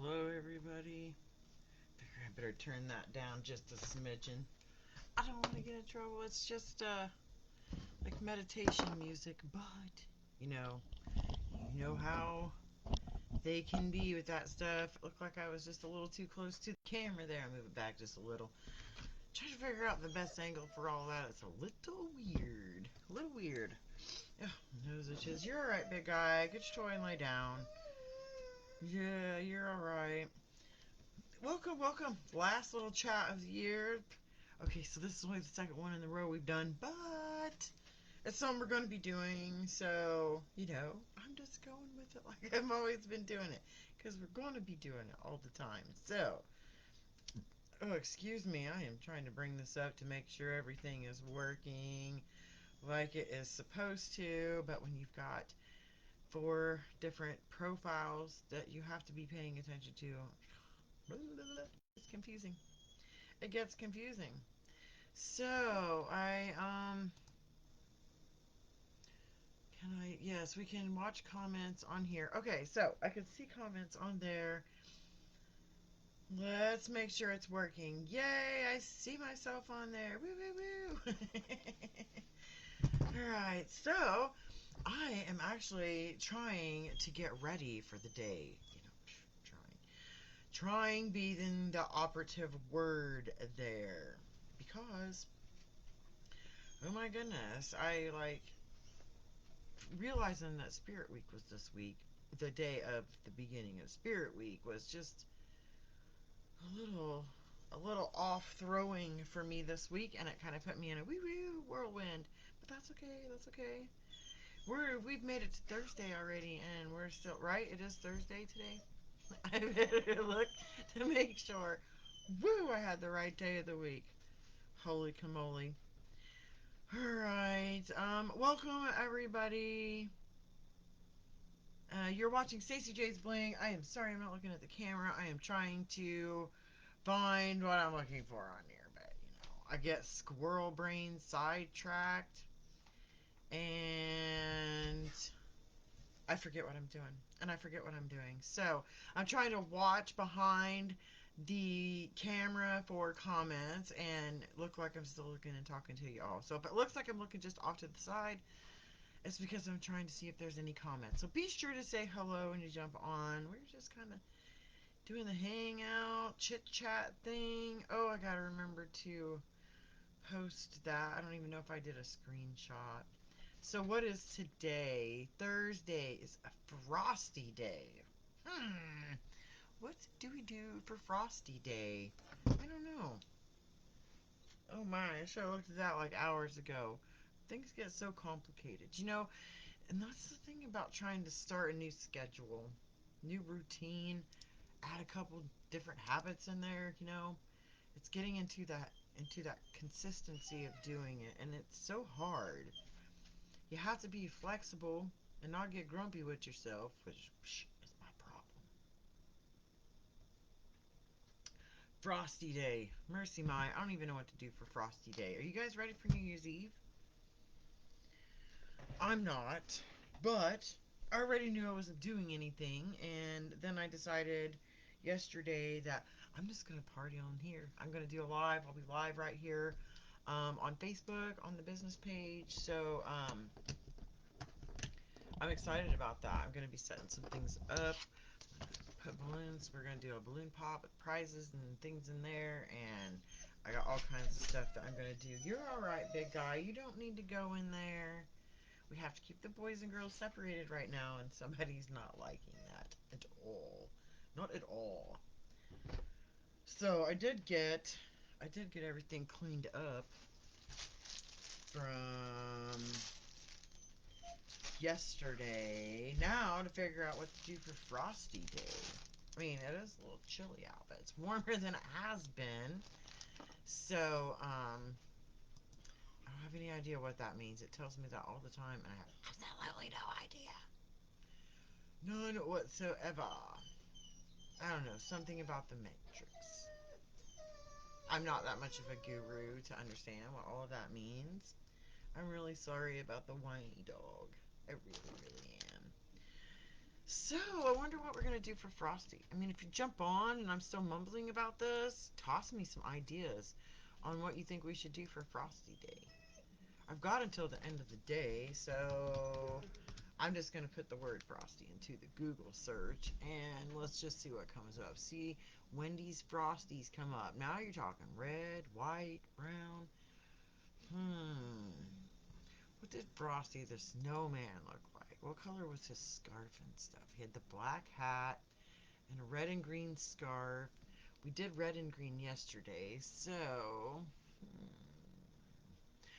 Hello, everybody. I better turn that down just a smidgen. I don't want to get in trouble. It's just like meditation music, but you know, you know how they can be with that stuff. It looked like I was just a little too close to the camera there. I'll move it back just a little. Try to figure out the best angle for all that. It's a little weird. A little weird. Oh, nose itches. You're alright, big guy. Get your toy and lay down. Yeah, you're alright. Welcome, welcome. Last little chat of the year. Okay, so this is only the second one in a row we've done, but it's something we're going to be doing, so, I'm just going with it like I've always been doing it, because we're going to be doing it all the time. So, oh, excuse me, I am trying to bring this up to make sure everything is working like it is supposed to, but when you've got 4 different profiles that you have to be paying attention to, it's confusing. It gets confusing. So, yes, we can watch comments on here. Okay, so I can see comments on there. Let's make sure it's working. Yay, I see myself on there. Woo, woo, woo. Alright, so I am actually trying to get ready for the day. Trying. Trying being the operative word there. Because, oh my goodness, realizing that Spirit Week was this week, the day of the beginning of Spirit Week, was just a little off throwing for me this week, and it kind of put me in a wee-wee whirlwind. But that's okay, that's okay. We've made it to Thursday already, and we're still, right? It is Thursday today? I better look to make sure. Woo, I had the right day of the week. Holy camole. Alright, welcome everybody. You're watching Stacey J's Bling. I am sorry I'm not looking at the camera. I am trying to find what I'm looking for on here, but I get squirrel brain sidetracked and I forget what I'm doing. And I forget what I'm doing. So I'm trying to watch behind the camera for comments and look like I'm still looking and talking to you all. So if it looks like I'm looking just off to the side, it's because I'm trying to see if there's any comments. So be sure to say hello when you jump on. We're just kind of doing the hangout, chit-chat thing. Oh, I gotta remember to post that. I don't even know if I did a screenshot. So what is today? Thursday is a frosty day. What do we do for frosty day? I don't know. Oh my, I should have looked at that like hours ago. Things get so complicated. And that's the thing about trying to start a new schedule, new routine, add a couple different habits in there, It's getting into that consistency of doing it, and it's so hard. You have to be flexible and not get grumpy with yourself, which is my problem. Frosty Day. Mercy my, I don't even know what to do for Frosty Day. Are you guys ready for New Year's Eve? I'm not, but I already knew I wasn't doing anything, and then I decided yesterday that I'm just going to party on here. I'm going to do a live. I'll be live right here on Facebook, on the business page, so I'm excited about that. I'm going to be setting some things up, put balloons. We're going to do a balloon pop with prizes and things in there, and I got all kinds of stuff that I'm going to do. You're alright, big guy. You don't need to go in there. We have to keep the boys and girls separated right now, and somebody's not liking that at all. Not at all. So I did get everything cleaned up from yesterday. Now to figure out what to do for Frosty Day. I mean, it is a little chilly out, but it's warmer than it has been. So, I don't have any idea what that means. It tells me that all the time, and I have absolutely no idea. None whatsoever. I don't know, something about the Matrix. I'm not that much of a guru to understand what all of that means. I'm really sorry about the whiny dog. I really, really am. So, I wonder what we're going to do for Frosty. I mean, if you jump on and I'm still mumbling about this, toss me some ideas on what you think we should do for Frosty Day. I've got until the end of the day, so I'm just going to put the word Frosty into the Google search, and let's just see what comes up. See, Wendy's Frosties come up. Now you're talking red, white, brown. What did Frosty the Snowman look like? What color was his scarf and stuff? He had the black hat and a red and green scarf. We did red and green yesterday, so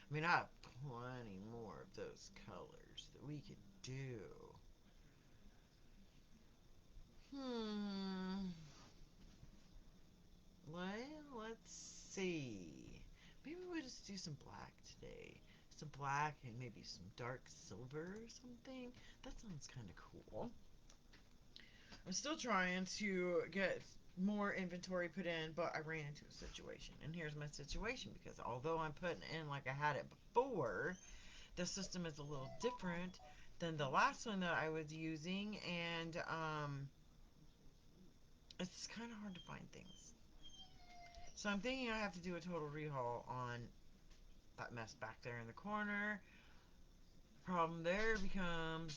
I mean, I have plenty more of those colors that we could do. Well, let's see. Maybe we'll just do some black today. Some black and maybe some dark silver or something. That sounds kind of cool. I'm still trying to get more inventory put in, but I ran into a situation. And here's my situation, because although I'm putting in like I had it before, the system is a little different than the last one that I was using, and it's kind of hard to find things. So I'm thinking I have to do a total rehaul on that mess back there in the corner. Problem there becomes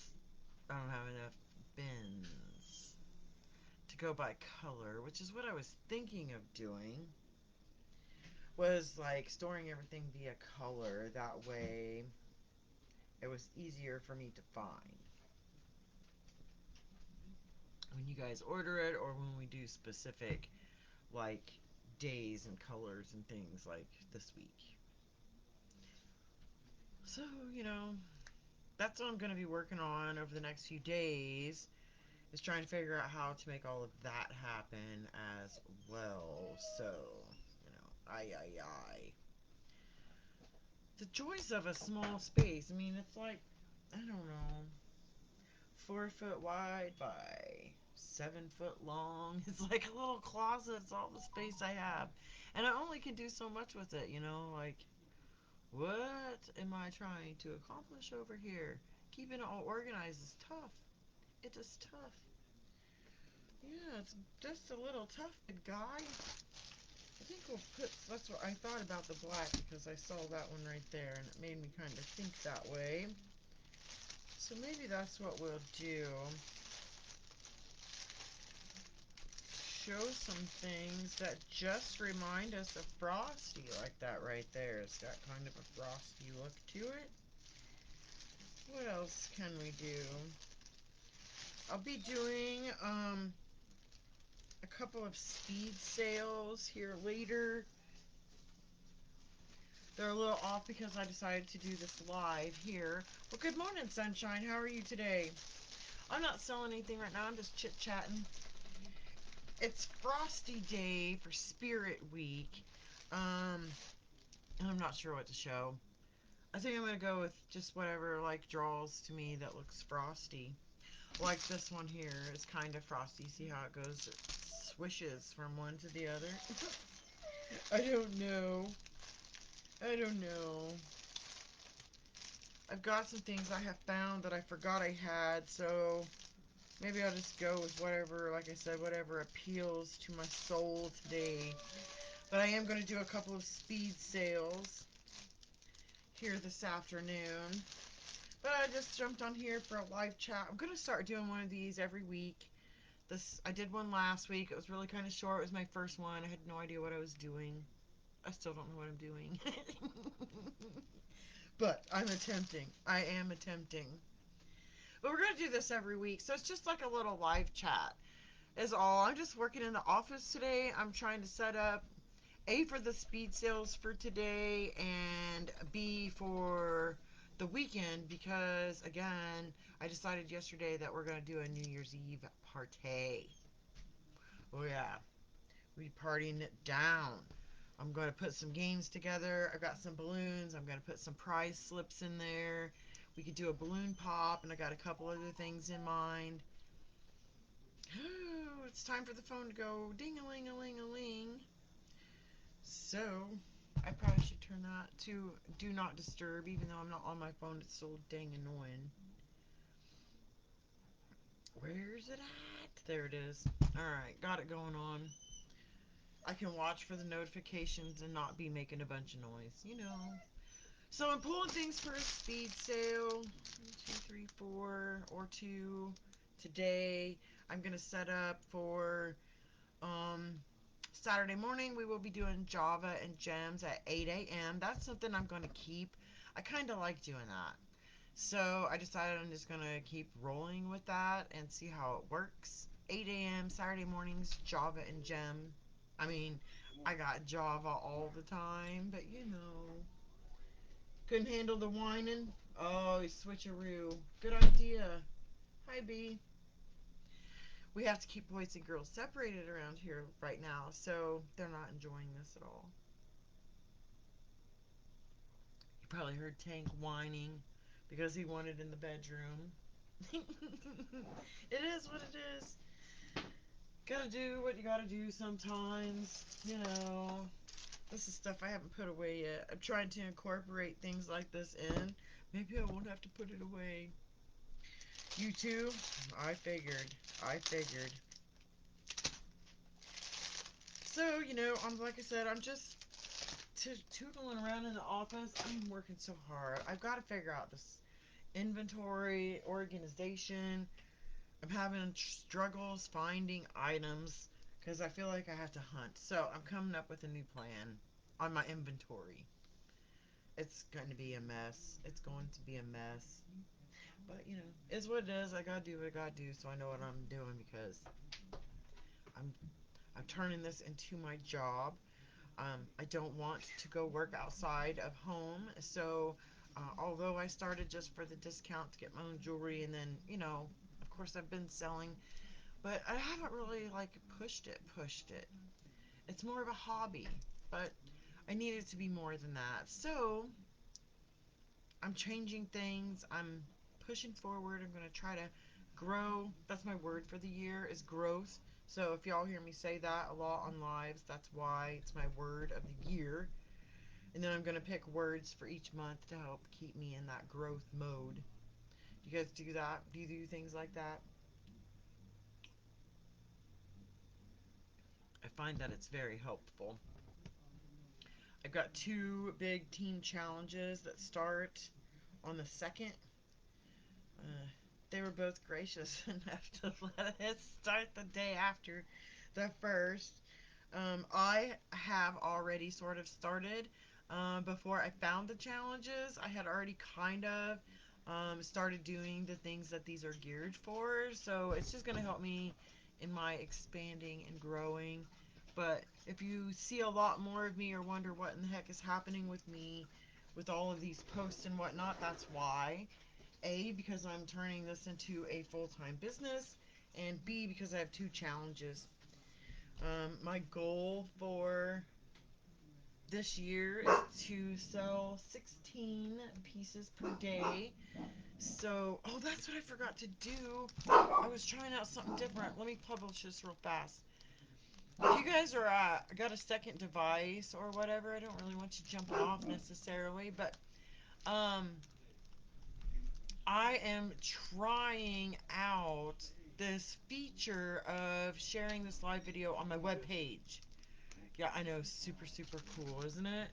I don't have enough bins to go by color, which is what I was thinking of doing. Was like storing everything via color. That way it was easier for me to find when you guys order it, or when we do specific like days and colors and things like this week. So, that's what I'm going to be working on over the next few days, is trying to figure out how to make all of that happen as well. So, I. The joys of a small space. I mean, it's like, I don't know, 4 foot wide by 7 foot long. It's like a little closet. It's all the space I have. And I only can do so much with it, like, what am I trying to accomplish over here? Keeping it all organized is tough. It is tough. Yeah, it's just a little tough, big guy. I think we'll put, that's what I thought about the black, because I saw that one right there, and it made me kind of think that way. So maybe that's what we'll do. Show some things that just remind us of Frosty, like that right there. It's got kind of a frosty look to it. What else can we do? I'll be doing a couple of speed sales here later. They're a little off because I decided to do this live here. Well, good morning, Sunshine. How are you today? I'm not selling anything right now. I'm just chit-chatting. It's Frosty Day for Spirit Week. And I'm not sure what to show. I think I'm going to go with just whatever, like, draws to me that looks frosty. Like this one here is kind of frosty. See how it goes? It swishes from one to the other. I don't know. I've got some things I have found that I forgot I had, so maybe I'll just go with whatever, like I said, whatever appeals to my soul today. But I am going to do a couple of speed sales here this afternoon. But I just jumped on here for a live chat. I'm going to start doing one of these every week. I did one last week. It was really kind of short. It was my first one. I had no idea what I was doing. I still don't know what I'm doing. But I'm attempting. I am attempting. But we're going to do this every week. So it's just like a little live chat is all. I'm just working in the office today. I'm trying to set up A, for the speed sales for today, and B, for the weekend, because again, I decided yesterday that we're going to do a New Year's Eve party. Oh yeah, we partying it down. I'm going to put some games together. I've got some balloons. I'm going to put some prize slips in there. We could do a balloon pop, and I got a couple other things in mind. Oh, it's time for the phone to go ding-a-ling-a-ling-a-ling. So, I probably should turn that to do not disturb, even though I'm not on my phone. It's so dang annoying. Where's Where's it at? There it is. Alright, got it going on. I can watch for the notifications and not be making a bunch of noise, you know. So I'm pulling things for a speed sale. 1, 2, 3, 4, or 2. Today I'm gonna set up for Saturday morning. We will be doing Java and Gems at 8 a.m. That's something I'm gonna keep. I kind of like doing that. So I decided I'm just gonna keep rolling with that and see how it works. 8 a.m. Saturday mornings, Java and Gem. I mean, I got Java all the time, but you know, couldn't handle the whining. Oh, switcheroo. Good idea. Hi, B. We have to keep boys and girls separated around here right now, so they're not enjoying this at all. You probably heard Tank whining because he wanted in the bedroom. It is what it is. Gotta do what you gotta do sometimes, you know. This is stuff I haven't put away yet. I'm trying to incorporate things like this in. Maybe I won't have to put it away. You too? I figured. I figured. So, you know, like I said, I'm just tootling around in the office. I'm working so hard. I've got to figure out this inventory, organization. I'm having struggles finding items because I feel like I have to hunt. So I'm coming up with a new plan on my inventory. It's going to be a mess. It's going to be a mess. But, you know, it's what it is. I got to do what I got to do so I know what I'm doing because I'm I'm turning this into my job. I don't want to go work outside of home. So, although I started just for the discount to get my own jewelry, and then, you know, of course I've been selling, but I haven't really like pushed it. It's more of a hobby, but I need it to be more than that. So, I'm changing things. I'm pushing forward. I'm going to try to grow. That's my word for the year is growth. So if y'all hear me say that a lot on lives, that's why it's my word of the year. And then I'm going to pick words for each month to help keep me in that growth mode. Do you guys do that? Do you do things like that? I find that it's very helpful. I've got 2 big team challenges that start on the 2nd. Uh, they were both gracious enough to let us start the day after the first. I have already sort of started. Before I found the challenges, I had already kind of started doing the things that these are geared for. So it's just going to help me in my expanding and growing. But if you see a lot more of me or wonder what in the heck is happening with me with all of these posts and whatnot, that's why. A, because I'm turning this into a full-time business, and B, because I have 2 challenges. My goal for this year is to sell 16 pieces per day. So, oh, that's what I forgot to do. I was trying out something different. Let me publish this real fast. If you guys are got a second device or whatever, I don't really want you jumping off necessarily, but um, I am trying out this feature of sharing this live video on my webpage. Yeah, I know, super, super cool, isn't it?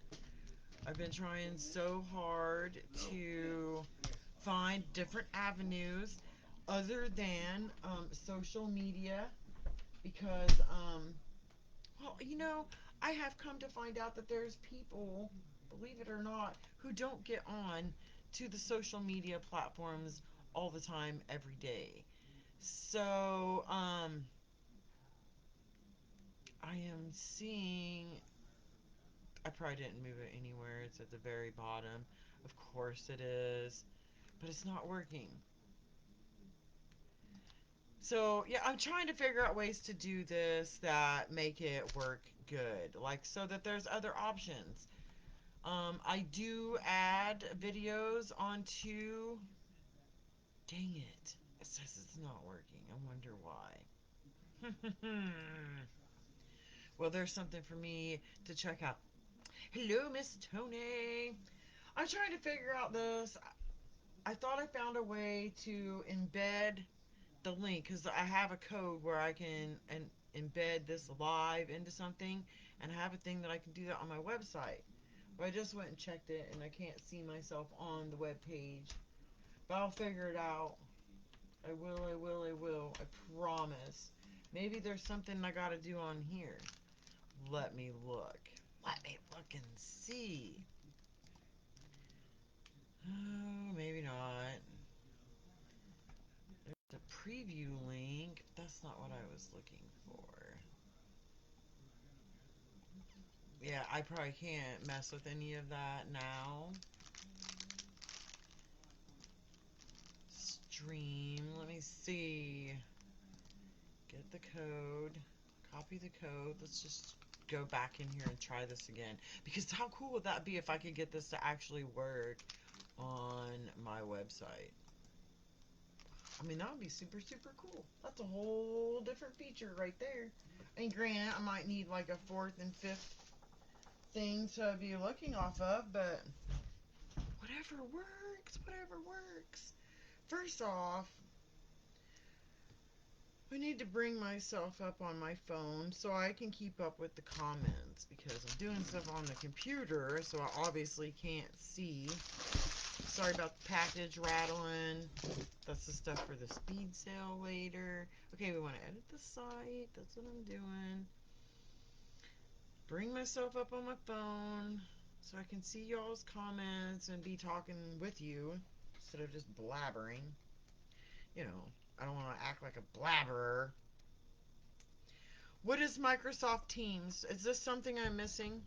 I've been trying so hard to find different avenues other than social media because, well, you know, I have come to find out that there's people, believe it or not, who don't get on to the social media platforms all the time, every day. So, I am seeing I probably didn't move it anywhere. It's at the very bottom. Of course it is. But it's not working. So, yeah, I'm trying to figure out ways to do this that make it work good. Like, so that there's other options. I do add videos onto... Dang it. It says it's not working. I wonder why. Well, there's something for me to check out. Hello, Miss Tony. I'm trying to figure out this. I thought I found a way to embed the link because I have a code where I can embed this live into something, and I have a thing that I can do that on my website. But I just went and checked it, and I can't see myself on the web page. But I'll figure it out. I will, I will, I will. I promise. Maybe there's something I gotta do on here. Let me look. Let me look and see. Oh, maybe not. There's a preview link. That's not what I was looking for. Yeah, I probably can't mess with any of that now. Stream. Let me see. Get the code. Copy the code. Let's just go back in here and try this again. Because how cool would that be if I could get this to actually work on my website? I mean, that would be super, super cool. That's a whole different feature right there. And granted, I might need like a fourth and fifth thing to be looking off of, but whatever works, whatever works. First off, I need to bring myself up on my phone so I can keep up with the comments because I'm doing stuff on the computer, so I obviously can't see. Sorry about the package rattling. That's the stuff for the speed sale later. Okay, we want to edit the site. That's what I'm doing. Bring myself up on my phone so I can see y'all's comments and be talking with you instead of just blabbering. You know, I don't want to act like a blabberer. What is Microsoft Teams? Is this something I'm missing?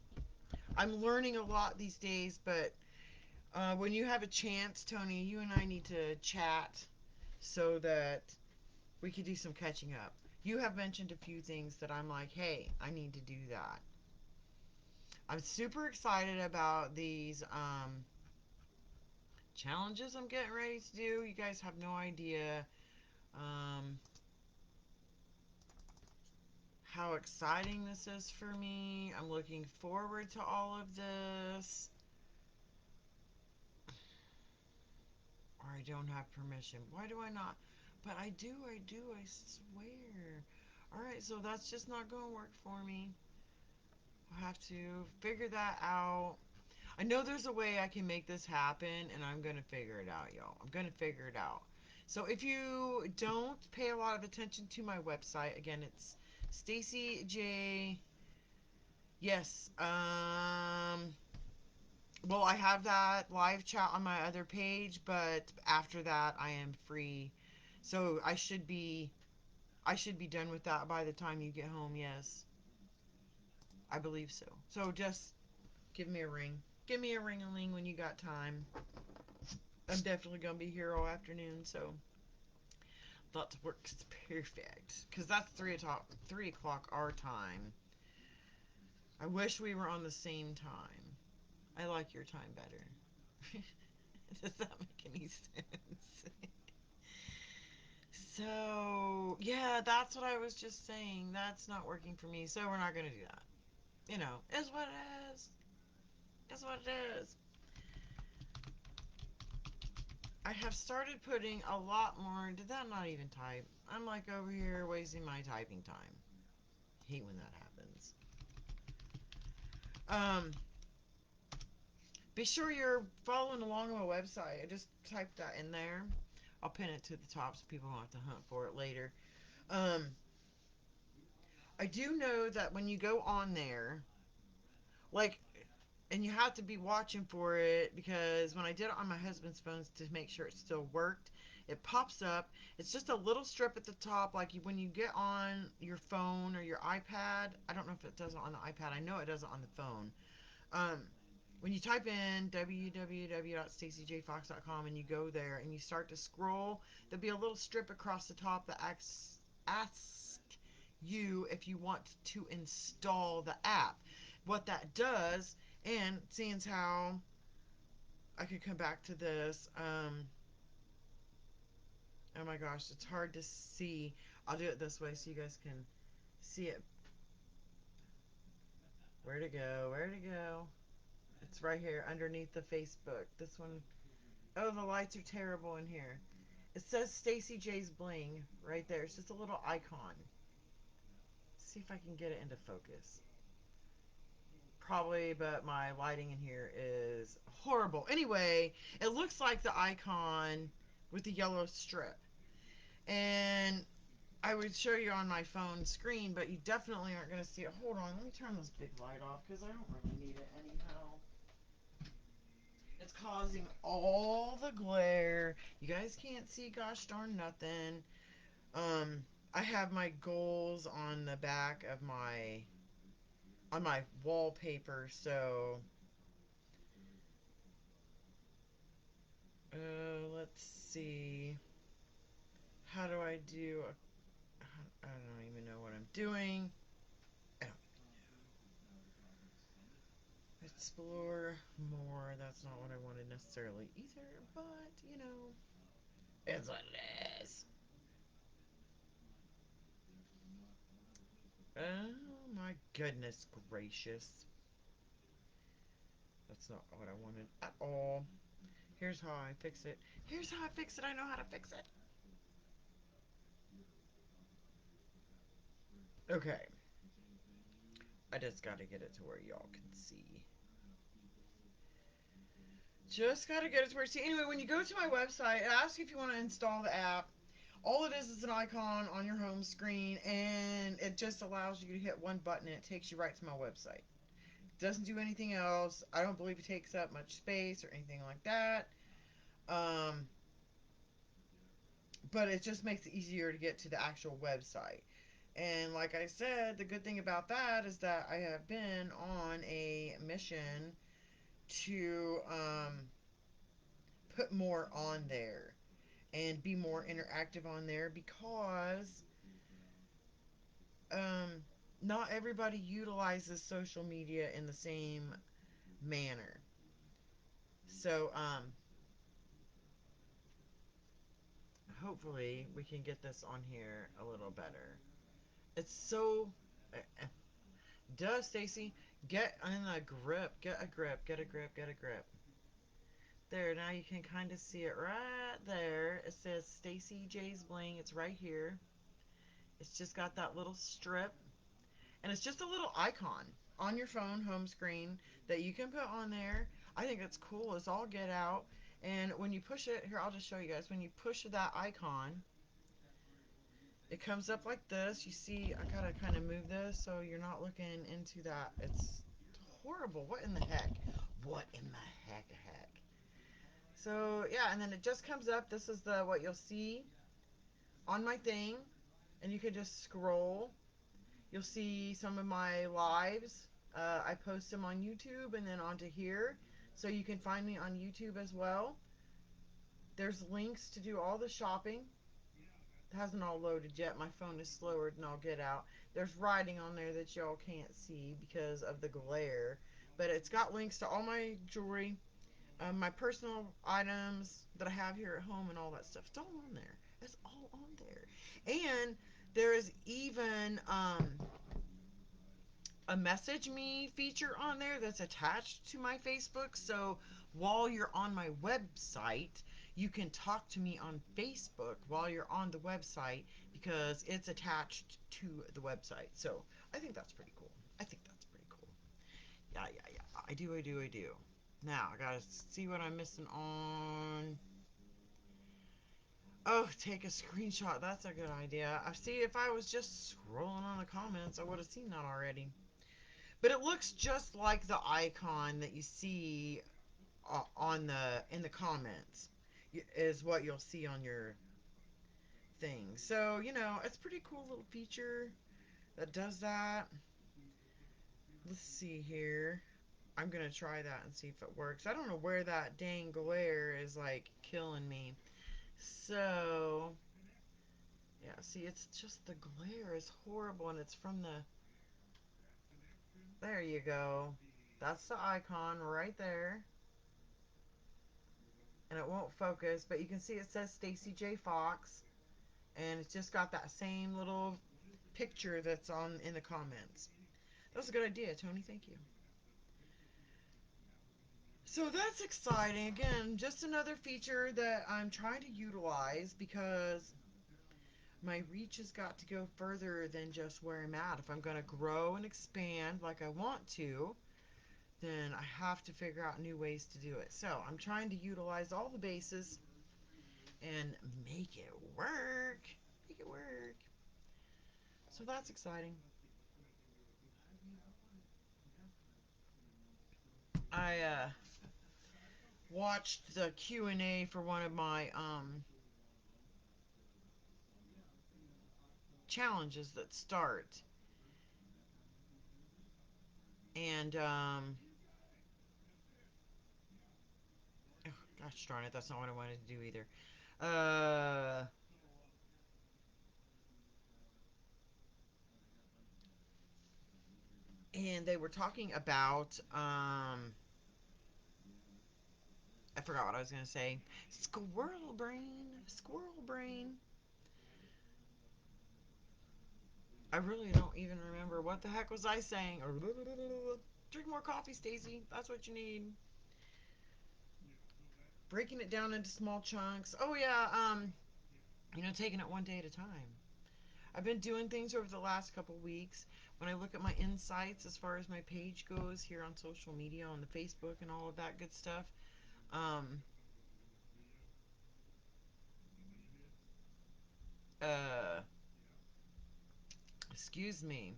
I'm learning a lot these days, but when you have a chance, Tony, you and I need to chat so that we could do some catching up. You have mentioned a few things that I'm like, hey, I need to do that. I'm super excited about these challenges I'm getting ready to do. You guys have no idea how exciting this is for me. I'm looking forward to all of this. Or I don't have permission. Why do I not? But I do, I swear. Alright, so that's just not going to work for me. I'll have to figure that out. I know there's a way I can make this happen, and I'm going to figure it out, y'all. I'm going to figure it out. So if you don't pay a lot of attention to my website, again, it's Stacy J. Yes, well, I have that live chat on my other page, but after that, I am free. So I should be done with that by the time you get home. Yes, I believe so. So just give me a ring. Give me a ring-a-ling when you got time. I'm definitely gonna be here all afternoon, so that works perfect. Cause that's 3 o'clock our time. I wish we were on the same time. I like your time better. Does that make any sense? So, yeah, that's what I was just saying. That's not working for me, so we're not going to do that. You know, is what it is. Is what it is. I have started putting a lot more. Did that not even type? I'm like over here wasting my typing time. Hate when that happens. Be sure you're following along on my website. I just typed that in there. I'll pin it to the top so people don't have to hunt for it later. Um, I do know that when you go on there, like, and you have to be watching for it because when I did it on my husband's phone to make sure it still worked, it pops up. It's just a little strip at the top, like when you get on your phone or your iPad. I don't know if it does it on the iPad. I know it does it on the phone. Um, when you type in www.stacyjfox.com and you go there and you start to scroll, there'll be a little strip across the top that asks you if you want to install the app. What that does, and seeing as how I could come back to this, oh my gosh, it's hard to see. I'll do it this way so you guys can see it. Where to go? Where to go? It's right here underneath the Facebook. This one, oh, the lights are terrible in here. It says Stacy J's Bling right there. It's just a little icon. See if I can get it into focus. Probably, but my lighting in here is horrible. Anyway, it looks like the icon with the yellow strip. And I would show you on my phone screen, but you definitely aren't going to see it. Hold on, let me turn this big light off because I don't really need it anyhow. It's causing all the glare. You guys can't see gosh darn nothing. Um, I have my goals on the back of my wallpaper, so let's see. How do I do I don't even know what I'm doing. I don't explore more. That's not what I wanted necessarily either, but you know, it's what it is. Oh my goodness gracious. That's not what I wanted at all. Here's how I fix it. Here's how I fix it. I know how to fix it. Okay. I just got to get it to where y'all can see. Just got to get it to where you see. Anyway, when you go to my website, it asks you if you want to install the app. All it is an icon on your home screen, and it just allows you to hit one button, and it takes you right to my website. It doesn't do anything else. I don't believe it takes up much space or anything like that. Um, but it just makes it easier to get to the actual website. And like I said, the good thing about that is that I have been on a mission to put more on there and be more interactive on there because um, not everybody utilizes social media in the same manner. So hopefully we can get this on here a little better. It's so duh, Stacy. Get in a grip. Get a grip. Get a grip. Get a grip. There, now you can kind of see it right there. It says Stacy J's Bling. It's right here. It's just got that little strip. And it's just a little icon on your phone home screen that you can put on there. I think it's cool as all get out. And when you push it, here, I'll just show you guys. When you push that icon, it comes up like this. You see, I gotta kind of move this so you're not looking into that. It's horrible. What in the heck? What in the heck? So yeah, and then it just comes up. This is the what you'll see on my thing, and you can just scroll. You'll see some of my lives. I post them on YouTube and then onto here, so you can find me on YouTube as well. There's links to do all the shopping. It hasn't all loaded yet. My phone is slower than I'll get out. There's writing on there that y'all can't see because of the glare, but it's got links to all my jewelry, my personal items that I have here at home, and all that stuff. It's all on there. It's all on there, and there is even a message me feature on there that's attached to my Facebook. So while you're on my website, you can talk to me on Facebook while you're on the website because it's attached to the website. So I think that's pretty cool. I think that's pretty cool. Yeah. I do. Now I gotta see what I'm missing on. Oh, take a screenshot. That's a good idea. I see if I was just scrolling on the comments, I would have seen that already. But it looks just like the icon that you see on the in the comments is what you'll see on your thing. So, you know, it's a pretty cool little feature that does that. Let's see here. I'm going to try that and see if it works. I don't know where that dang glare is like killing me. So, yeah, see, it's just the glare is horrible and it's from the there you go. That's the icon right there. And it won't focus, but you can see it says Stacy J Fox, and it's just got that same little picture that's on in the comments. That was a good idea, Tony. Thank you. So that's exciting. Again, just another feature that I'm trying to utilize because my reach has got to go further than just where I'm at. If I'm going to grow and expand like I want to, then I have to figure out new ways to do it. So I'm trying to utilize all the bases and make it work. Make it work. So that's exciting. I watched the Q&A for one of my challenges that start, and oh, gosh darn it, that's not what I wanted to do either. Uh, and they were talking about I forgot what I was gonna say. Squirrel brain, squirrel brain. I really don't even remember what the heck was I saying. Drink more coffee, Stacy. That's what you need. Breaking it down into small chunks. Oh yeah, taking it one day at a time. I've been doing things over the last couple weeks. When I look at my insights as far as my page goes here on social media, on the Facebook and all of that good stuff, um, uh, excuse me.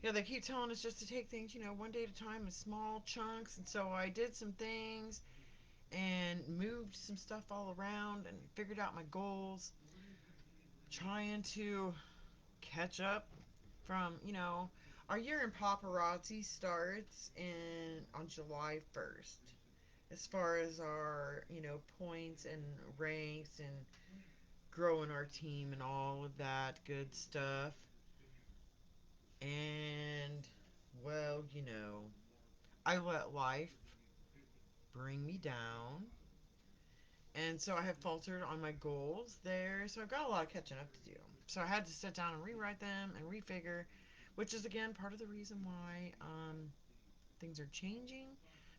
Yeah, they keep telling us just to take things, one day at a time in small chunks. And so I did some things and moved some stuff all around and figured out my goals, trying to catch up from, our year in paparazzi starts in on July 1st. As far as our, points and ranks and growing our team and all of that good stuff. And, well, I let life bring me down. And so I have faltered on my goals there. So I've got a lot of catching up to do. So I had to sit down and rewrite them and refigure, which is again part of the reason why things are changing,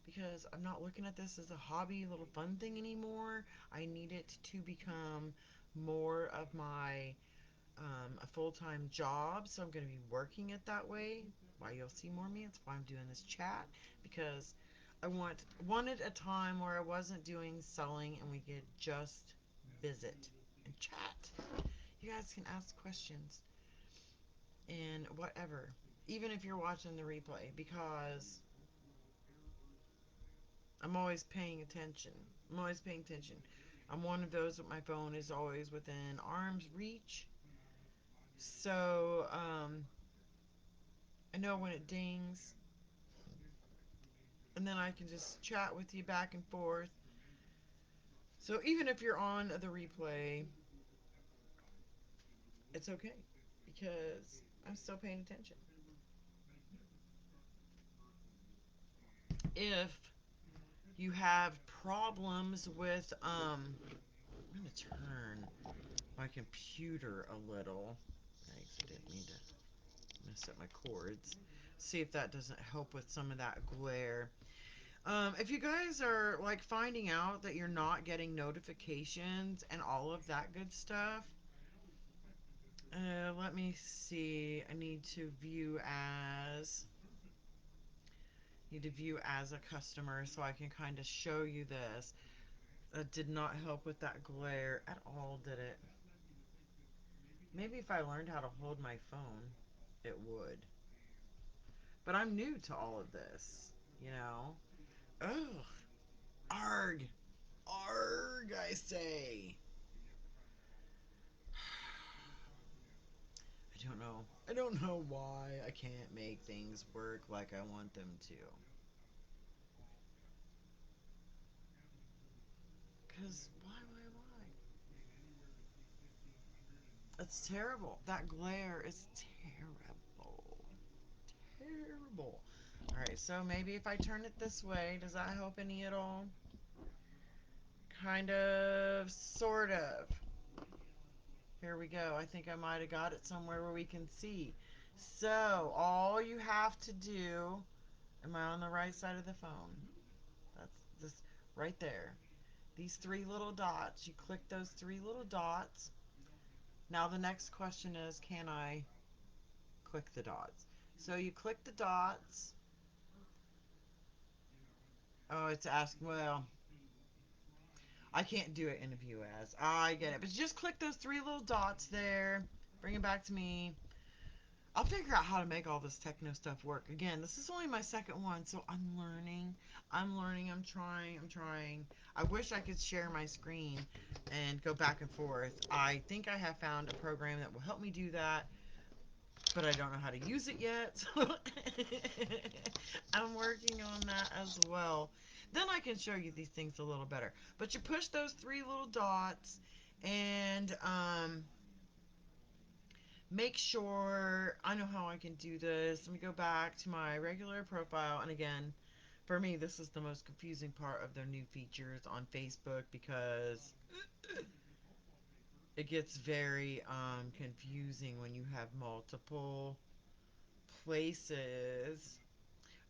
because I'm not looking at this as a hobby, little fun thing anymore. I need it to become more of my a full-time job, so I'm going to be working it that way. Why you'll see more of me. That's why I'm doing this chat, because I wanted a time where I wasn't doing selling and we could just visit and chat. You guys can ask questions and whatever, even if you're watching the replay, because I'm always paying attention. I'm always paying attention. I'm one of those that my phone is always within arm's reach. So, I know when it dings, and then I can just chat with you back and forth. So even if you're on the replay, it's okay because I'm still paying attention. If you have problems with, I'm going to turn my computer a little. Thanks, I didn't mean to mess up my cords. See if that doesn't help with some of that glare. If you guys are like finding out that you're not getting notifications and all of that good stuff, let me see. I need to view as a customer so I can kind of show you this. That did not help with that glare at all, did it? Maybe if I learned how to hold my phone, it would. But I'm new to all of this, you know? Ugh. Arg. Arg, I say. I don't know. I don't know why I can't make things work like I want them to. Because why? It's terrible. That glare is terrible. Terrible. Alright, so maybe if I turn it this way, does that help any at all? Kind of, sort of. Here we go. I think I might have got it somewhere where we can see. So, all you have to do, Am I on the right side of the phone? That's this right there. These three little dots. You click those three little dots. Now the next question is, can I click the dots? So you click the dots. Oh, it's asking, well, I can't do it in a view as. I get it. But just click those three little dots there. Bring it back to me. I'll figure out how to make all this techno stuff work. Again, this is only my second one, so I'm learning. I'm learning. I'm trying. I'm trying. I wish I could share my screen and go back and forth. I think I have found a program that will help me do that, but I don't know how to use it yet. So I'm working on that as well. Then I can show you these things a little better. But you push those three little dots and make sure I know how I can do this. Let me go back to my regular profile. And again, for me, this is the most confusing part of their new features on Facebook because it gets very confusing when you have multiple places.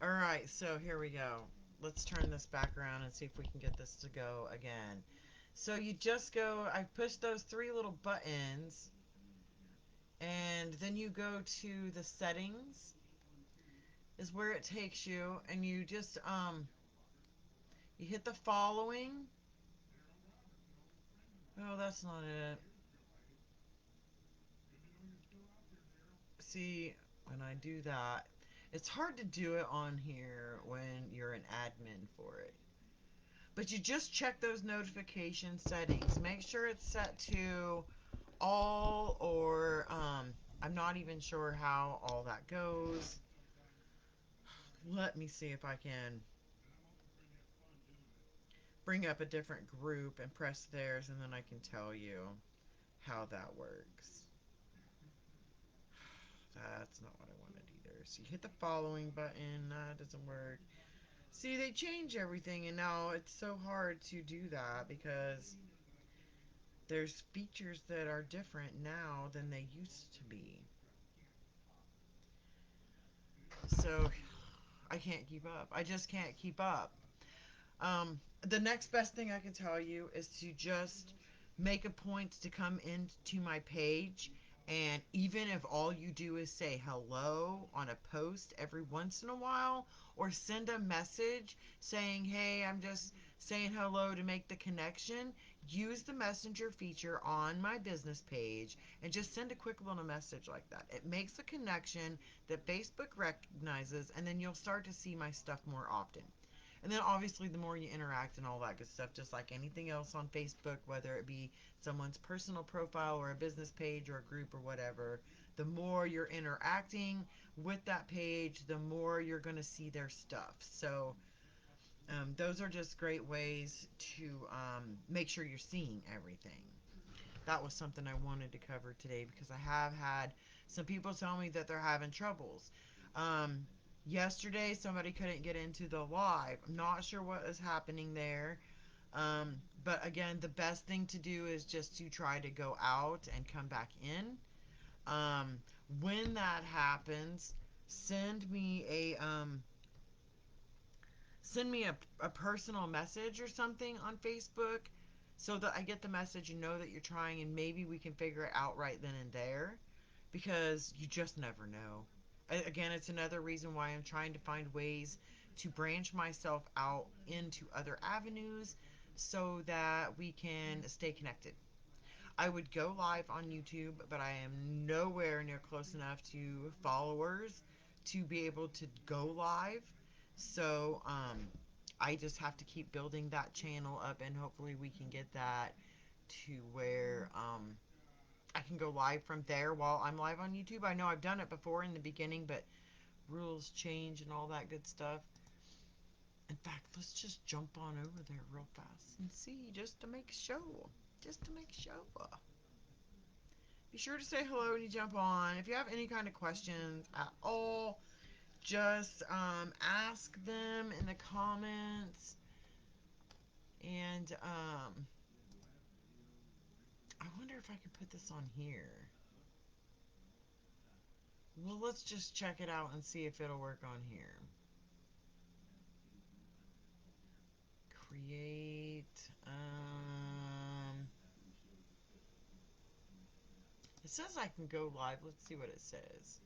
All right, so here we go. Let's turn this back around and see if we can get this to go again. So you just go, I push those three little buttons, and then you go to the settings, is where it takes you, and you just, you hit the following. Oh, that's not it. See, when I do that, it's hard to do it on here when you're an admin for it. But you just check those notification settings. Make sure it's set to all, or I'm not even sure how all that goes. Let me see if I can bring up a different group and press theirs, and then I can tell you how that works. That's not what I wanted either. So you hit the following button. That doesn't work. See, they change everything, and now it's so hard to do that because there's features that are different now than they used to be. So I can't keep up. I just can't keep up. The next best thing I can tell you is to just make a point to come into my page, and even if all you do is say hello on a post every once in a while, or send a message saying, hey, I'm just saying hello to make the connection, use the messenger feature on my business page and just send a quick little message like that. It makes a connection that Facebook recognizes, and then you'll start to see my stuff more often. And then obviously the more you interact and all that good stuff, just like anything else on Facebook, whether it be someone's personal profile or a business page or a group or whatever, the more you're interacting with that page, the more you're going to see their stuff. So those are just great ways to make sure you're seeing everything. That was something I wanted to cover today because I have had some people tell me that they're having troubles. Um, Yesterday, somebody couldn't get into the live. I'm not sure what is happening there. But again, the best thing to do is just to try to go out and come back in. Um, when that happens, send me a a personal message or something on Facebook so that I get the message and know that you're trying, and maybe we can figure it out right then and there, because you just never know. Again, it's another reason why I'm trying to find ways to branch myself out into other avenues so that we can stay connected. I would go live on YouTube, but I am nowhere near close enough to followers to be able to go live. So, I just have to keep building that channel up, and hopefully we can get that to where I can go live from there while I'm live on YouTube. I know I've done it before in the beginning, but rules change and all that good stuff. In fact, let's just jump on over there real fast and see, just to make show. Just to make show. Be sure to say hello when you jump on. If you have any kind of questions at all, just ask them in the comments. And I wonder if I can put this on here. Well, let's just check it out and see if it'll work on here. create. It says I can go live. Let's see what it says.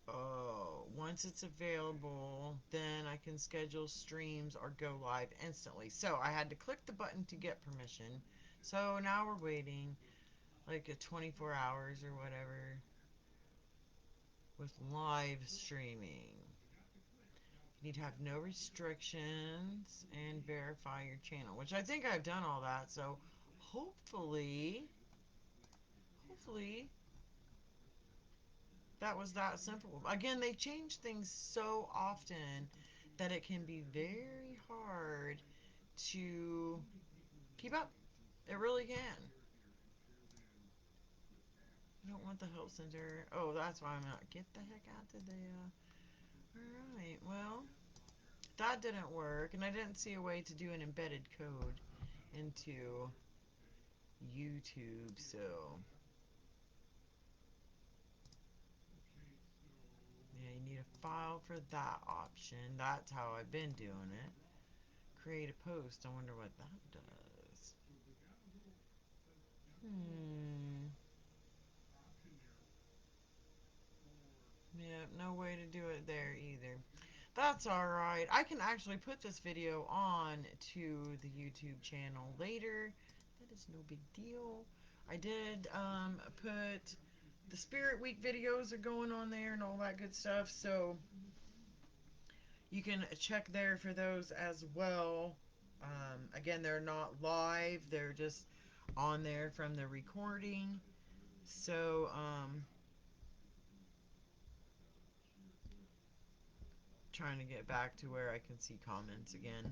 Oh, once it's available, then I can schedule streams or go live instantly. So I had to click the button to get permission. So now we're waiting like a 24 hours or whatever with live streaming. You need to have no restrictions and verify your channel, which I think I've done all that. So hopefully that was that simple. Again, they change things so often that it can be very hard to keep up. It really can. I don't want the help center. Oh, that's why I'm not. Get the heck out to the. Alright, well, that didn't work, and I didn't see a way to do an embedded code into YouTube, so. Yeah, you need a file for that option. That's how I've been doing it. Create a post. I wonder what that does. Hmm. Yeah, no way to do it there either. That's alright. I can actually put this video on to the YouTube channel later. That is no big deal. I did put the Spirit Week videos are going on there and all that good stuff, so you can check there for those as well. Again, they're not live, they're just on there from the recording. So, trying to get back to where I can see comments again.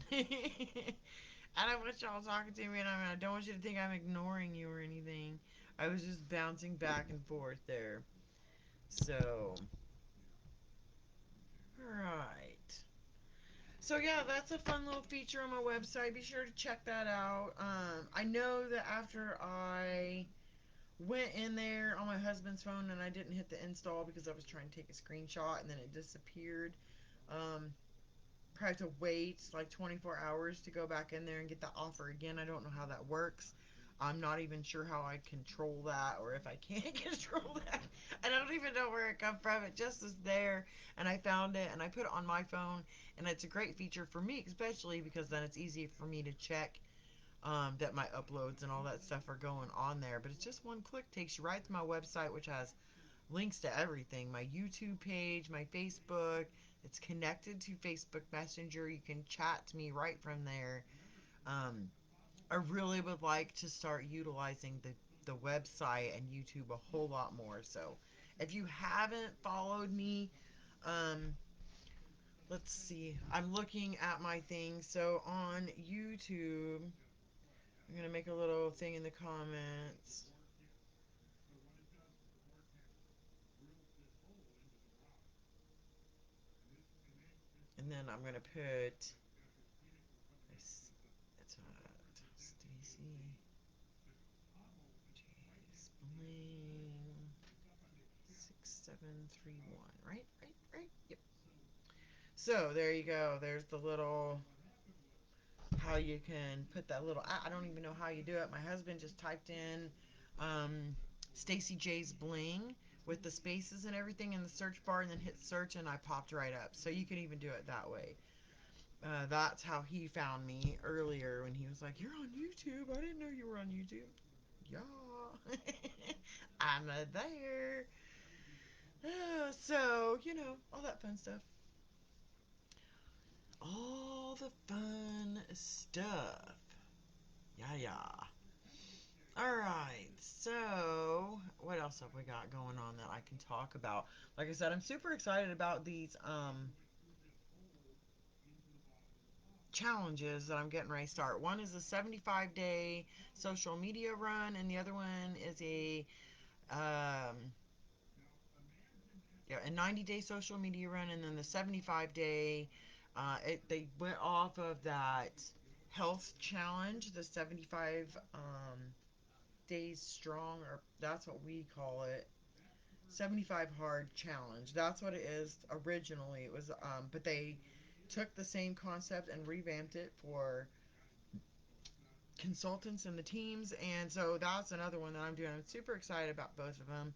I don't want y'all talking to me, and I don't want you to think I'm ignoring you or anything. I was just bouncing back and forth there. So, alright. So yeah, that's a fun little feature on my website. Be sure to check that out. I know that after I went in there on my husband's phone and I didn't hit the install because I was trying to take a screenshot and then it disappeared. Um, Probably have to wait like 24 hours to go back in there and get the offer again. I don't know how that works. I'm not even sure how I control that or if I can control that. I don't even know where it come from. It just is there and I found it and I put it on my phone and it's a great feature for me, especially because then it's easy for me to check that my uploads and all that stuff are going on there. But it's just one click, takes you right to my website, which has links to everything. My YouTube page, my Facebook. It's connected to Facebook Messenger. You can chat to me right from there. Um, I really would like to start utilizing the website and YouTube a whole lot more. So if you haven't followed me, um, let's see. I'm looking at my thing. So on YouTube, I'm going to make a little thing in the comments. And then I'm going to put it's Stacy Bling 6731. Right. Yep. So there you go. There's the little how you can put that little. I don't even know how you do it. My husband just typed in Stacy J's Bling with the spaces and everything in the search bar, and then hit search, and I popped right up. So you can even do it that way. That's how he found me earlier when he was like, "You're on YouTube. I didn't know you were on YouTube." Yeah, I'm there. So, all that fun stuff. All the fun stuff. Yeah. Alright, so what else have we got going on that I can talk about? Like I said, I'm super excited about these challenges that I'm getting ready to start. One is a 75-day social media run, and the other one is um, a 90-day social media run, and then the 75-day. They went off of that health challenge, the 75 days strong, or that's what we call it. 75 Hard Challenge. That's what it is originally. It was, but they took the same concept and revamped it for consultants and the teams, and so that's another one that I'm doing. I'm super excited about both of them.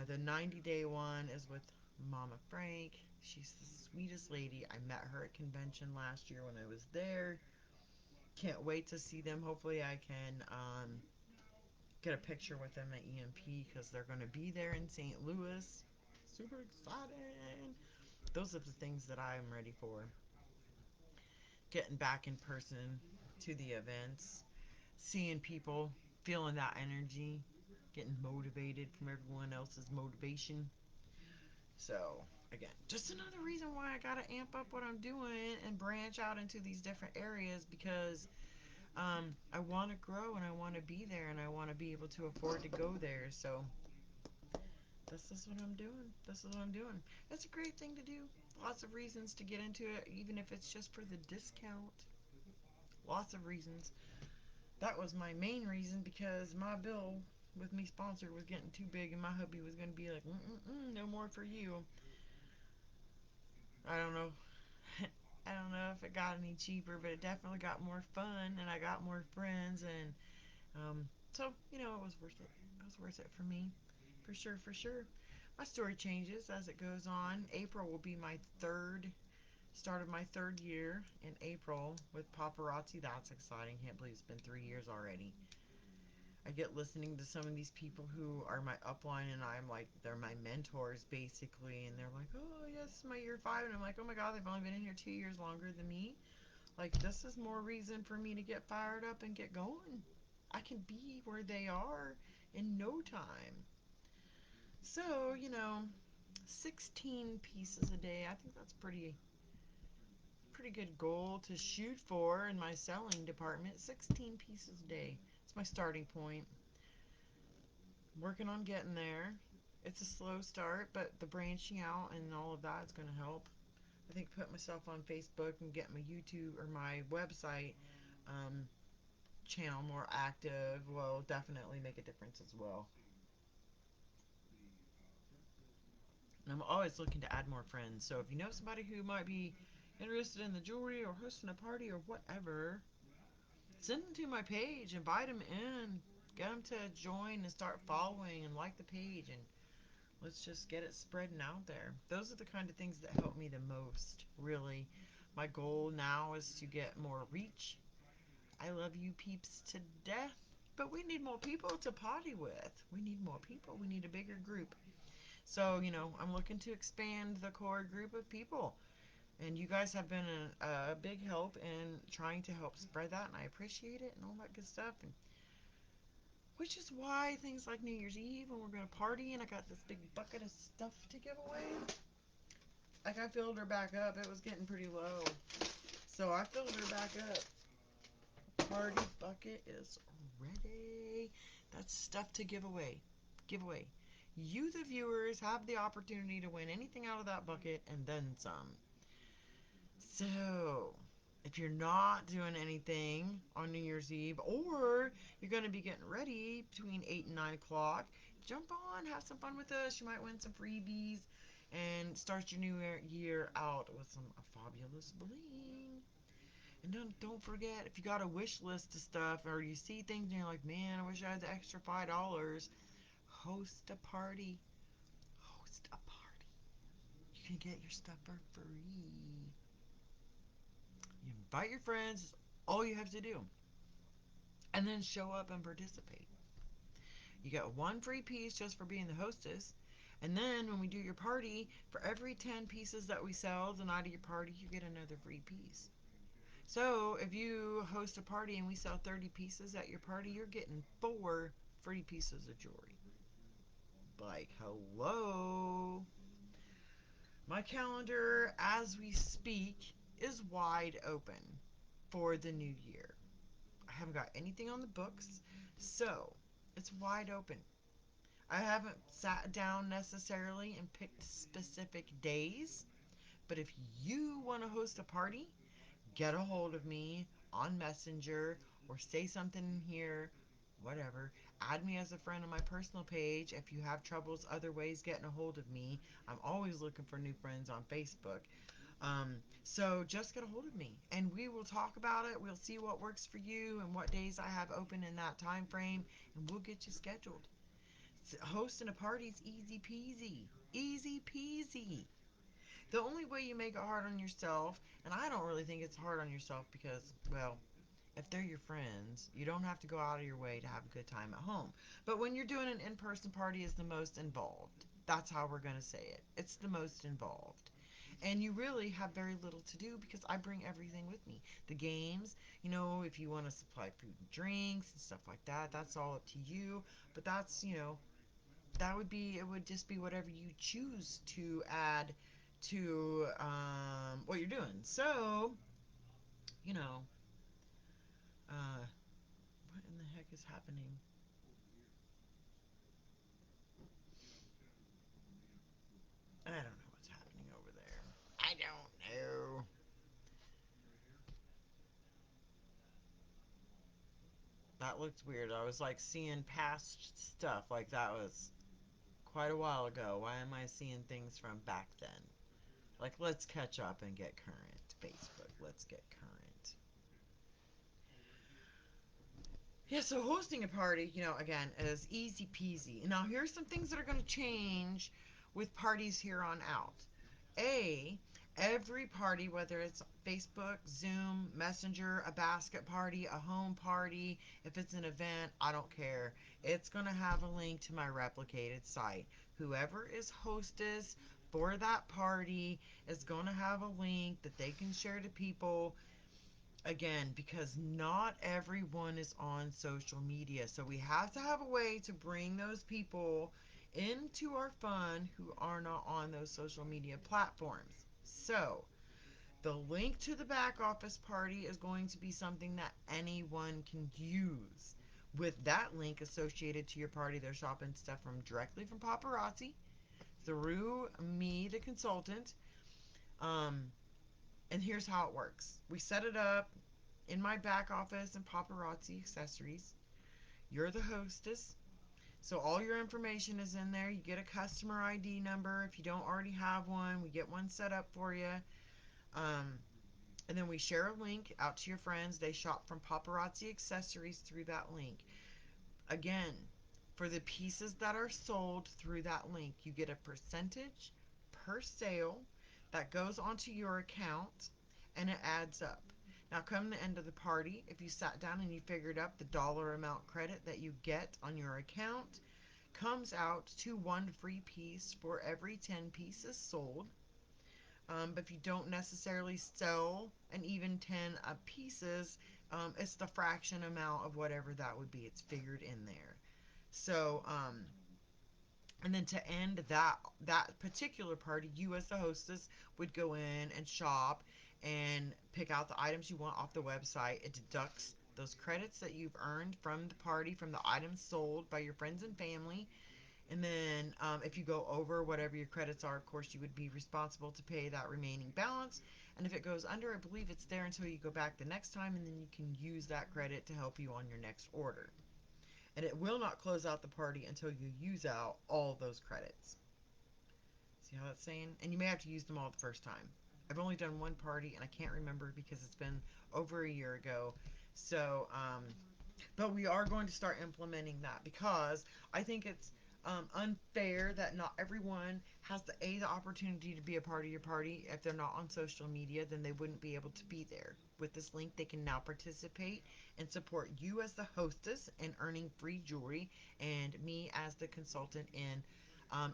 The 90-day one is with Mama Frank. She's the sweetest lady. I met her at convention last year when I was there. Can't wait to see them. Hopefully, I can get a picture with them at EMP because they're going to be there in St. Louis. Super excited. Those are the things that I'm ready for. Getting back in person to the events, seeing people, feeling that energy, getting motivated from everyone else's motivation. So, again, just another reason why I gotta amp up what I'm doing and branch out into these different areas because I want to grow and I want to be there and I want to be able to afford to go there. So, this is what I'm doing. This is what I'm doing. It's a great thing to do. Lots of reasons to get into it, even if it's just for the discount. Lots of reasons. That was my main reason because my bill with me sponsored was getting too big and my hubby was going to be like, no more for you. I don't know. I don't know if it got any cheaper, but it definitely got more fun and I got more friends and so it was worth it. It was worth it for me, for sure, for sure. My story changes as it goes on. April will be my start of my third year in April with paparazzi. That's exciting. Can't believe it's been 3 years already. I get listening to some of these people who are my upline, and I'm like, they're my mentors basically, and they're like, oh, yes, my year 5, and I'm like, oh my god, they've only been in here 2 years longer than me. Like, this is more reason for me to get fired up and get going. I can be where they are in no time. So, 16 pieces a day. I think that's pretty good goal to shoot for in my selling department. 16 pieces a day. It's my starting point. Working on getting there. It's a slow start, but the branching out and all of that is going to help. I think put myself on Facebook and get my YouTube or my website um, channel more active will definitely make a difference as well. And I'm always looking to add more friends. So if you know somebody who might be interested in the jewelry or hosting a party or whatever, send them to my page, invite them in, get them to join and start following and like the page, and let's just get it spreading out there. Those are the kind of things that help me the most, really. My goal now is to get more reach. I love you peeps to death, but we need more people to party with. We need more people. We need a bigger group. So, I'm looking to expand the core group of people. And you guys have been a big help in trying to help spread that, and I appreciate it and all that good stuff. And which is why things like New Year's Eve when we're going to party and I got this big bucket of stuff to give away. Like I filled her back up. It was getting pretty low. So I filled her back up. Party bucket is ready. That's stuff to give away. Give away. You, the viewers, have the opportunity to win anything out of that bucket and then some. So, if you're not doing anything on New Year's Eve, or you're going to be getting ready between 8 and 9 o'clock, jump on, have some fun with us. You might win some freebies and start your new year out with some fabulous bling. And don't forget, if you got a wish list of stuff or you see things and you're like, man, I wish I had the extra $5, host a party. Host a party. You can get your stuff for free. You invite your friends, that's all you have to do. And then show up and participate. You get one free piece just for being the hostess. And then when we do your party, for every 10 pieces that we sell the night of your party, you get another free piece. So if you host a party and we sell 30 pieces at your party, you're getting 4 free pieces of jewelry. Like, hello. My calendar, as we speak, is wide open for the new year. I haven't got anything on the books, so it's wide open. I haven't sat down necessarily and picked specific days, but if you want to host a party, get a hold of me on Messenger or say something here, whatever, add me as a friend on my personal page. If you have troubles other ways getting a hold of me, I'm always looking for new friends on Facebook. So just get a hold of me and we will talk about it. We'll see what works for you and what days I have open in that time frame, and we'll get you scheduled. Hosting a party is easy peasy. Easy peasy. The only way you make it hard on yourself, and I don't really think it's hard on yourself because, well, if they're your friends, you don't have to go out of your way to have a good time at home. But when you're doing an in-person party, is the most involved. That's how we're going to say it. It's the most involved. And you really have very little to do because I bring everything with me. The games, if you want to supply food and drinks and stuff like that, that's all up to you. But that's, it would just be whatever you choose to add to what you're doing. So, you know, uh, what in the heck is happening? I don't know what's happening over there. I don't know. That looked weird. I was like seeing past stuff like that was quite a while ago. Why am I seeing things from back then? Like, let's catch up and get current. Facebook, let's get current. Yeah, so hosting a party, again, is easy peasy. Now, here's some things that are going to change with parties here on out. A, every party, whether it's Facebook, Zoom, Messenger, a basket party, a home party, if it's an event, I don't care. It's going to have a link to my replicated site. Whoever is hostess for that party is going to have a link that they can share to people. Again, because not everyone is on social media. So we have to have a way to bring those people into our fun who are not on those social media platforms. So the link to the back office party is going to be something that anyone can use. With that link associated to your party, they're shopping stuff from directly from paparazzi through me, the consultant. Um, and here's how it works. We set it up in my back office and paparazzi accessories. You're the hostess. So all your information is in there. You get a customer ID number. If you don't already have one, we get one set up for you. Um, and then we share a link out to your friends. They shop from paparazzi accessories through that link. Again, for the pieces that are sold through that link, you get a percentage per sale that goes onto your account and it adds up. Now, come the end of the party, if you sat down and you figured up the dollar amount credit that you get on your account, comes out to one free piece for every 10 pieces sold. But if you don't necessarily sell an even 10 pieces, it's the fraction amount of whatever that would be. It's figured in there. So, and then to end that particular party, you as the hostess would go in and shop and pick out the items you want off the website. It deducts those credits that you've earned from the party from the items sold by your friends and family. And then if you go over whatever your credits are, of course, you would be responsible to pay that remaining balance. And if it goes under, I believe it's there until you go back the next time, and then you can use that credit to help you on your next order. And it will not close out the party until you use out all those credits. See how that's saying? And you may have to use them all the first time. I've only done one party, and I can't remember because it's been over a year ago. So, but we are going to start implementing that because I think it's unfair that not everyone has the opportunity to be a part of your party. If they're not on social media, then they wouldn't be able to be there. With this link, they can now participate and support you as the hostess in earning free jewelry and me as the consultant in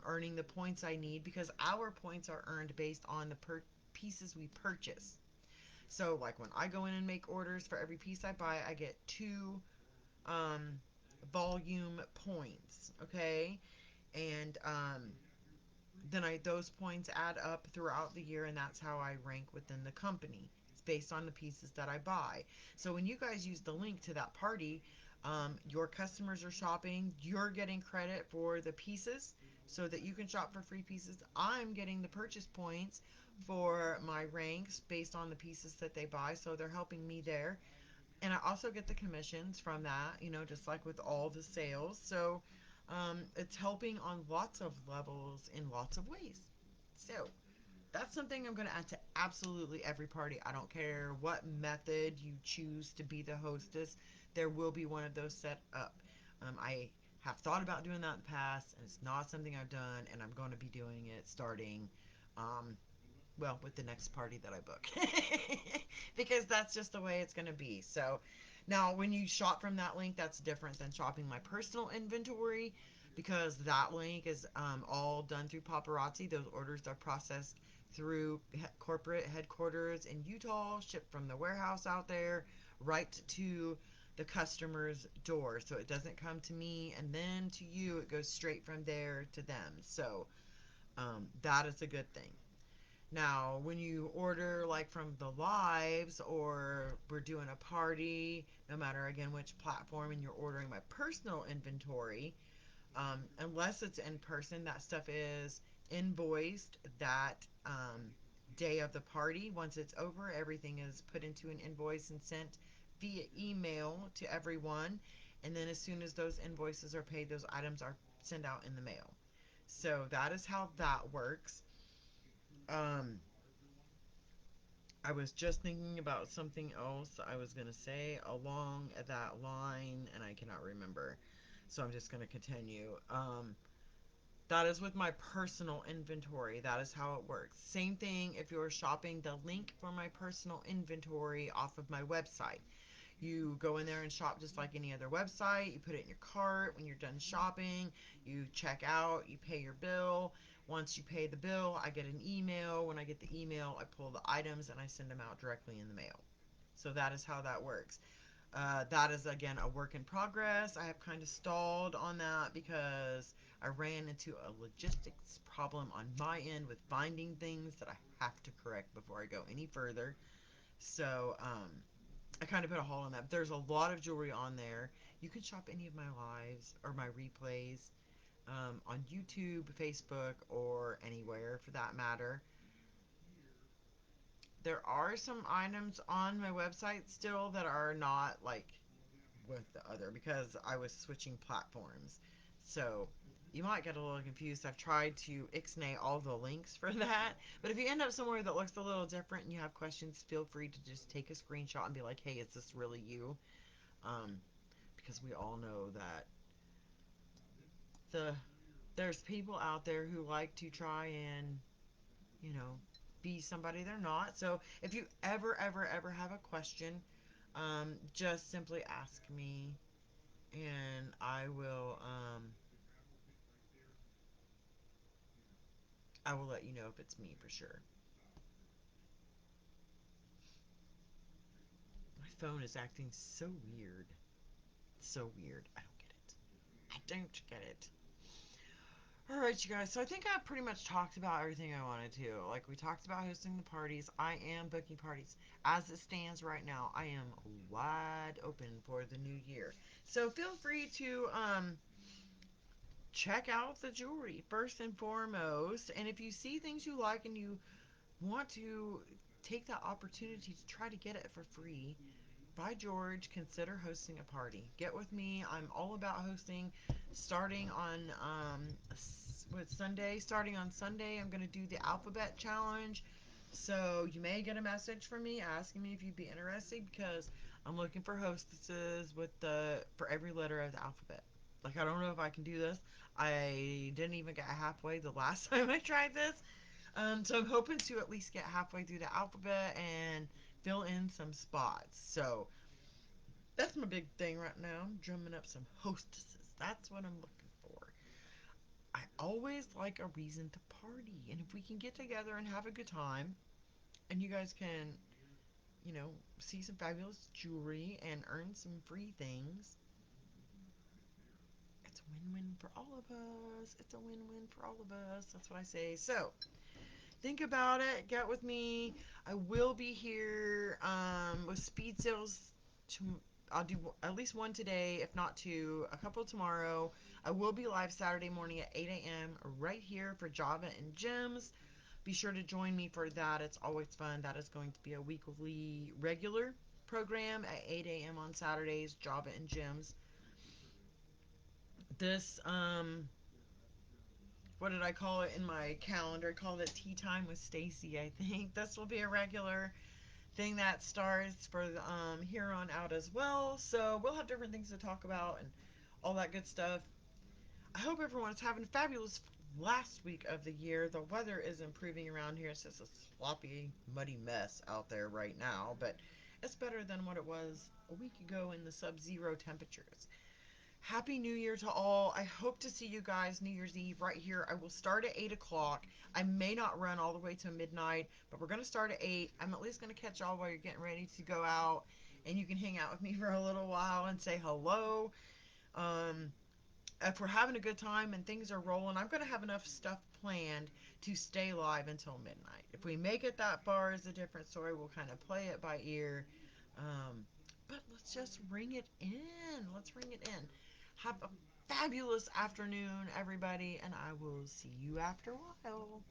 earning the points I need because our points are earned based on the pieces we purchase. So, like when I go in and make orders for every piece I buy, I get two um, volume points, okay? And then those points add up throughout the year, and that's how I rank within the company. It's based on the pieces that I buy. So when you guys use the link to that party, your customers are shopping. You're getting credit for the pieces so that you can shop for free pieces. I'm getting the purchase points for my ranks based on the pieces that they buy, so they're helping me there. And I also get the commissions from that, just like with all the sales. So it's helping on lots of levels in lots of ways. So that's something I'm going to add to absolutely every party. I don't care what method you choose to be the hostess, there will be one of those set up. I have thought about doing that in the past, and it's not something I've done, and I'm going to be doing it starting, um, well, with the next party that I book. Because that's just the way it's going to be. So now, when you shop from that link, that's different than shopping my personal inventory because that link is all done through paparazzi. Those orders are processed through corporate headquarters in Utah, shipped from the warehouse out there right to the customer's door. So it doesn't come to me and then to you, it goes straight from there to them. So that is a good thing. Now, when you order like from the lives or we're doing a party, no matter again which platform, and you're ordering my personal inventory, unless it's in person, that stuff is invoiced that day of the party. Once it's over, everything is put into an invoice and sent via email to everyone. And then as soon as those invoices are paid, those items are sent out in the mail. So that is how that works. Um, I was just thinking about something else I was going to say along that line, and I cannot remember. So I'm just going to continue. That is with my personal inventory. That is how it works. Same thing if you're shopping the link for my personal inventory off of my website. You go in there and shop just like any other website. You put it in your cart. When you're done shopping, you check out, you pay your bill. Once you pay the bill, I get an email. When I get the email, I pull the items and I send them out directly in the mail. So that is how that works. That is again a work in progress. I have kind of stalled on that because I ran into a logistics problem on my end with finding things that I have to correct before I go any further. So I kind of put a hole in that. There's a lot of jewelry on there. You can shop any of my lives or my replays on YouTube, Facebook, or anywhere for that matter. There are some items on my website still that are not like with the other because I was switching platforms. So you might get a little confused. I've tried to ixnay all the links for that. But if you end up somewhere that looks a little different and you have questions, feel free to just take a screenshot and be like, hey, is this really you? Um, because we all know that the there's people out there who like to try and, you know, be somebody they're not. So if you ever have a question, just simply ask me and I will let you know if it's me for sure. My phone is acting so weird. So weird. I don't get it. I don't get it. Alright, you guys. So I think I pretty much talked about everything I wanted to. Like, we talked about hosting the parties. I am booking parties. As it stands right now, I am wide open for the new year. So feel free to check out the jewelry first and foremost. And if you see things you like and you want to take that opportunity to try to get it for free, by George, consider hosting a party. Get with me. I'm all about hosting. Starting on with Sunday. Starting on Sunday, I'm gonna do the alphabet challenge. So you may get a message from me asking me if you'd be interested because I'm looking for hostesses with the for every letter of the alphabet. Like I don't know if I can do this. I didn't even get halfway the last time I tried this. So I'm hoping to at least get halfway through the alphabet and fill in some spots. So that's my big thing right now. I'm drumming up some hostesses. That's what I'm looking for. I always like a reason to party. And if we can get together and have a good time, and you guys can, see some fabulous jewelry and earn some free things, it's a win win for all of us. It's a win win for all of us. That's what I say. So, think about it. Get with me. I will be here with speed sales. To, I'll do at least one today, if not two. A couple tomorrow. I will be live Saturday morning at 8 a.m. right here for Java and Gems. Be sure to join me for that. It's always fun. That is going to be a weekly regular. program at 8 a.m. on Saturdays, Java and Gems. This, what did I call it in my calendar? I called it Tea Time with Stacy, I think. This will be a regular thing that starts for here on out as well. So we'll have different things to talk about and all that good stuff. I hope everyone is having a fabulous last week of the year. The weather is improving around here. It's just a sloppy, muddy mess out there right now, but it's better than what it was a week ago in the sub-zero temperatures. Happy New Year to all. I hope to see you guys New Year's Eve right here. I will start at 8 o'clock. I may not run all the way to midnight, but we're going to start at 8. I'm at least going to catch y'all while you're getting ready to go out, and you can hang out with me for a little while and say hello. Um, if we're having a good time and things are rolling, I'm going to have enough stuff planned to stay live until midnight. If we make it that far is a different story. We'll kind of play it by ear. Um, but let's just ring it in. Let's ring it in. Have a fabulous afternoon, everybody, and I will see you after a while.